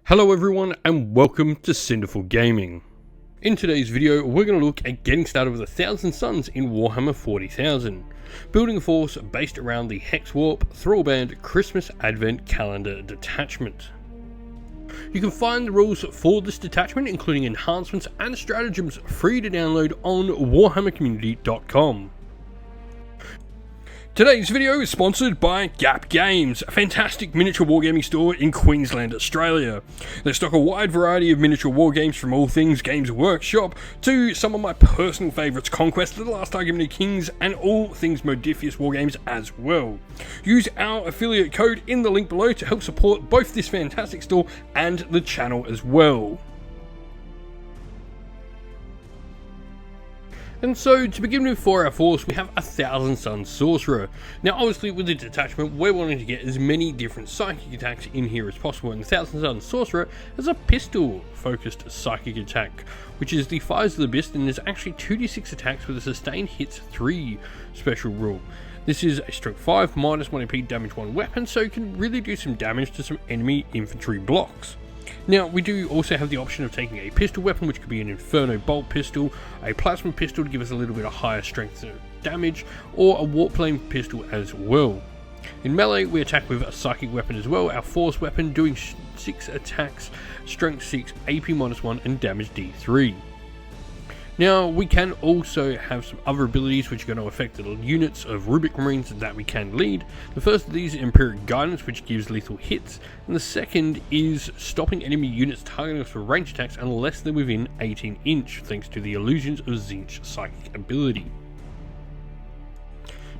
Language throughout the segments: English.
Hello everyone and welcome to Cinderful Gaming. In today's video we're going to look at getting started with 1,000 Suns in Warhammer 40,000, building a force based around the Hexwarp Thrallband Christmas Advent Calendar detachment. You can find the rules for this detachment including enhancements and stratagems free to download on warhammercommunity.com. Today's video is sponsored by Gap Games, a fantastic miniature wargaming store in Queensland, Australia. They stock a wide variety of miniature wargames from all things Games Workshop to some of my personal favourites, Conquest of the Last Argument of Kings, and all things Modifius wargames as well. Use our affiliate code in the link below to help support both this fantastic store and the channel as well. And so, to begin with for our force, we have 1,000 Suns Sorcerer. Now obviously with the detachment, we're wanting to get as many different psychic attacks in here as possible, and 1,000 Suns Sorcerer is a pistol focused psychic attack, which is the Fires of the Abyss, and is actually 2d6 attacks with a sustained hits 3 special rule. This is a strength 5, minus 1 AP, damage 1 weapon, so it can really do some damage to some enemy infantry blocks. Now, we do also have the option of taking a pistol weapon, which could be an Inferno Bolt pistol, a Plasma pistol to give us a little bit of higher strength damage, or a Warp Flame pistol as well. In melee, we attack with a Psychic weapon as well, our Force weapon doing 6 attacks, strength 6, AP minus 1, and damage D3. Now, we can also have some other abilities which are going to affect the units of Rubric Marines that we can lead. The first of these is Empiric Guidance, which gives lethal hits, and the second is stopping enemy units targeting us for range attacks unless they're within 18 inch, thanks to the Illusions of Tzeentch psychic ability.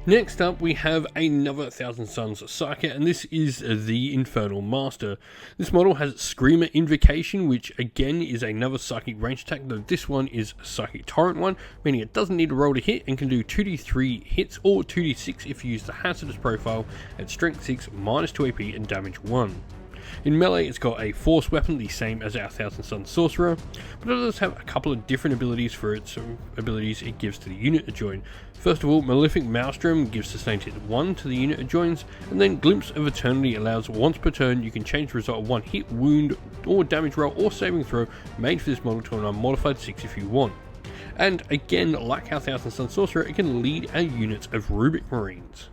Next up, we have another 1,000 Suns Psyker, and this is the Infernal Master. This model has Screamer Invocation, which again is another psychic range attack, though this one is a Psychic Torrent one, meaning it doesn't need to roll to hit and can do 2d3 hits or 2d6 if you use the Hazardous profile at strength 6, minus 2 AP and damage 1. In melee, it's got a Force weapon, the same as our 1,000 Suns Sorcerer, but it does have a couple of different abilities for its abilities it gives to the unit it joins. First of all, Malefic Maelstrom gives sustained hit 1 to the unit it joins, and then Glimpse of Eternity allows once per turn you can change the result of one hit, wound, or damage roll or saving throw made for this model to an unmodified 6 if you want. And again, like our 1,000 Suns Sorcerer, it can lead our units of Rubric Marines.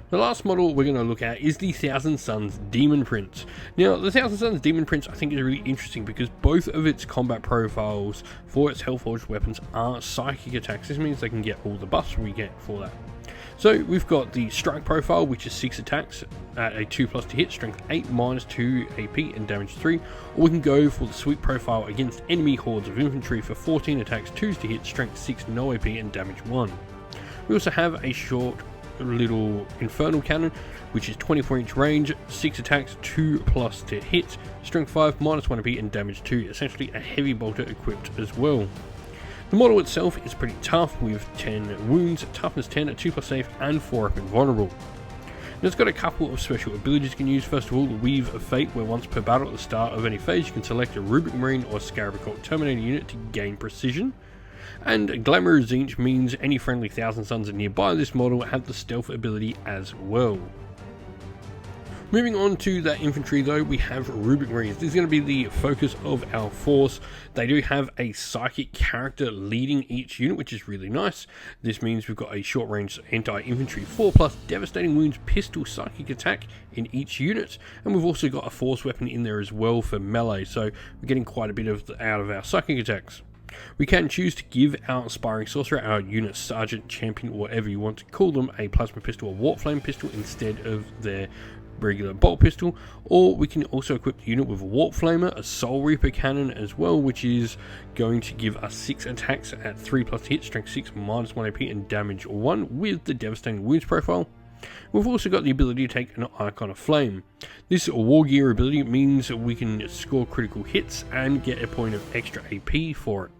The last model we're going to look at is the 1,000 Suns Demon Prince. Now, the 1,000 Suns Demon Prince I think is really interesting because both of its combat profiles for its Hellforged weapons are psychic attacks. This means they can get all the buffs we get for that. So we've got the Strike profile, which is 6 attacks at a 2+ to hit, strength 8, minus 2 AP and damage 3, or we can go for the Sweep profile against enemy hordes of infantry for 14 attacks, 2s to hit, strength 6, no AP and damage 1. We also have a short little Infernal Cannon, which is 24-inch range, 6 attacks, 2+ to hit, strength 5, minus 1 AP and damage 2, essentially a heavy bolter equipped as well. The model itself is pretty tough with 10 wounds, toughness 10, a 2+ save and 4 up invulnerable. And it's got a couple of special abilities you can use. First of all, the Weave of Fate, where once per battle at the start of any phase you can select a Rubric Marine or Scarab Occult Terminator unit to gain precision. And Glamour of Tzeentch means any friendly 1,000 Suns nearby this model have the stealth ability as well. Moving on to that infantry though, we have Rubric Marines. This is going to be the focus of our force. They do have a psychic character leading each unit, which is really nice. This means we've got a short range anti-infantry 4+ devastating wounds pistol psychic attack in each unit, and we've also got a force weapon in there as well for melee, so we're getting quite a bit out of our psychic attacks. We can choose to give our Aspiring Sorcerer, our unit Sergeant, Champion, whatever you want to call them, a Plasma pistol or Warp Flame pistol instead of their regular Bolt pistol, or we can also equip the unit with a Warp Flamer, a Soul Reaper cannon as well, which is going to give us 6 attacks at 3+ hit, strength 6, minus 1 AP and damage 1 with the Devastating Wounds profile. We've also got the ability to take an Icon of Flame. This War Gear ability means we can score critical hits and get a point of extra AP for it.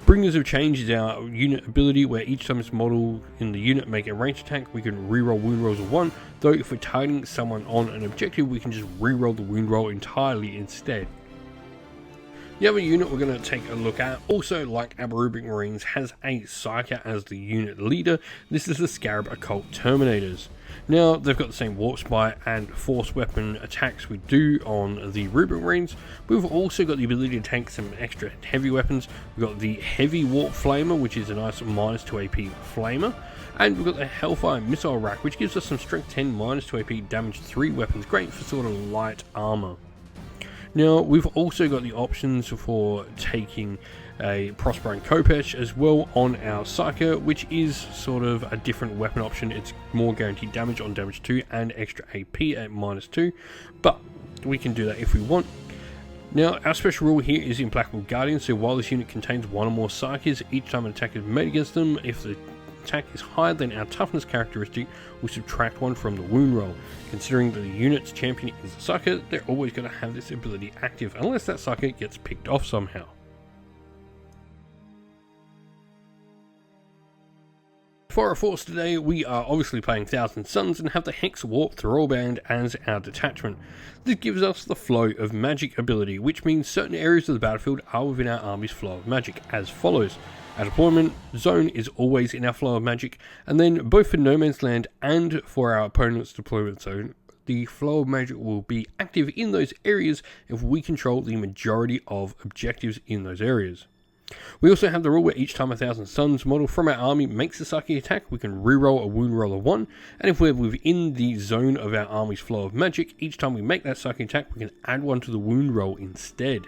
Bringers of Change is our unit ability where each time this model in the unit make a ranged attack, we can reroll wound rolls of 1, though if we're targeting someone on an objective, we can just reroll the wound roll entirely instead. The other unit we're going to take a look at, also like our Rubric Marines, has a Psyker as the unit leader. This is the Scarab Occult Terminators. Now, they've got the same warp spy and force weapon attacks we do on the Rubric Marines. We've also got the ability to take some extra heavy weapons. We've got the heavy warp flamer, which is a nice -2 AP flamer. And we've got the Hellfire missile rack, which gives us some strength 10 -2 AP damage 3 weapons. Great for sort of light armor. Now, we've also got the options for taking a Prospering Khopesh as well on our Psyker, which is sort of a different weapon option. It's more guaranteed damage on damage 2 and extra AP at -2, but we can do that if we want. Now, our special rule here is Implacable Guardian, so while this unit contains one or more Psykers, each time an attack is made against them, if the attack is higher than our toughness characteristic, we subtract 1 from the wound roll. Considering that the unit's champion is a Psyker, they're always going to have this ability active, unless that Psyker gets picked off somehow. For our force today, we are obviously playing Thousand Suns and have the Hexwarp Thrallband as our detachment. This gives us the flow of magic ability, which means certain areas of the battlefield are within our army's flow of magic, as follows. Our deployment zone is always in our flow of magic, and then both for No Man's Land and for our opponent's deployment zone, the flow of magic will be active in those areas if we control the majority of objectives in those areas. We also have the rule where each time a Thousand Suns model from our army makes a Psychic attack, we can reroll a wound roll of 1, and if we're within the zone of our army's flow of magic, each time we make that Psychic attack, we can add 1 to the wound roll instead.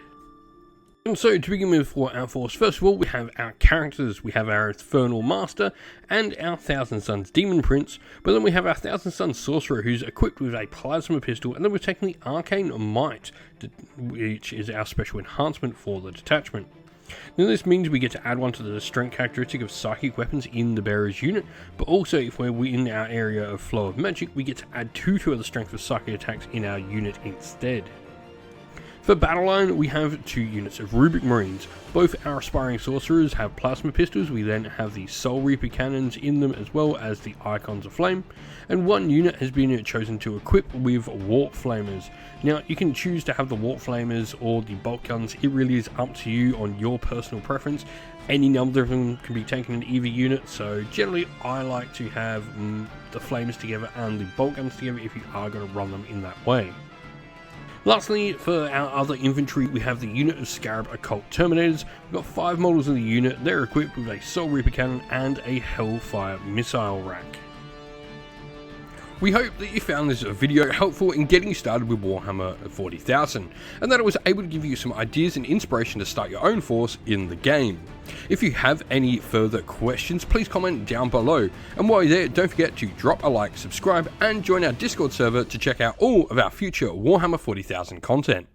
And so, to begin with for our force, first of all, we have our characters. We have our Infernal Master and our Thousand Suns Demon Prince, but then we have our Thousand Suns Sorcerer, who's equipped with a Plasma Pistol, and then we're taking the Arcane Might, which is our special enhancement for the detachment. Now, this means we get to add 1 to the strength characteristic of psychic weapons in the bearer's unit, but also if we're in our area of flow of magic, we get to add 2 to the strength of psychic attacks in our unit instead. For battle line, we have 2 units of Rubric Marines. Both our aspiring sorcerers have plasma pistols. We then have the Soul Reaper cannons in them, as well as the Icons of Flame, and 1 unit has been chosen to equip with Warp Flamers. Now, you can choose to have the Warp Flamers or the bolt guns. It really is up to you on your personal preference. Any number of them can be taken in either unit, so generally I like to have the Flamers together and the bolt guns together if you are going to run them in that way. Lastly, for our other infantry, we have the unit of Scarab Occult Terminators. We've got 5 models in the unit. They're equipped with a Soul Reaper cannon and a Hellfire missile rack. We hope that you found this video helpful in getting started with Warhammer 40,000, and that it was able to give you some ideas and inspiration to start your own force in the game. If you have any further questions, please comment down below, and while you're there, don't forget to drop a like, subscribe, and join our Discord server to check out all of our future Warhammer 40,000 content.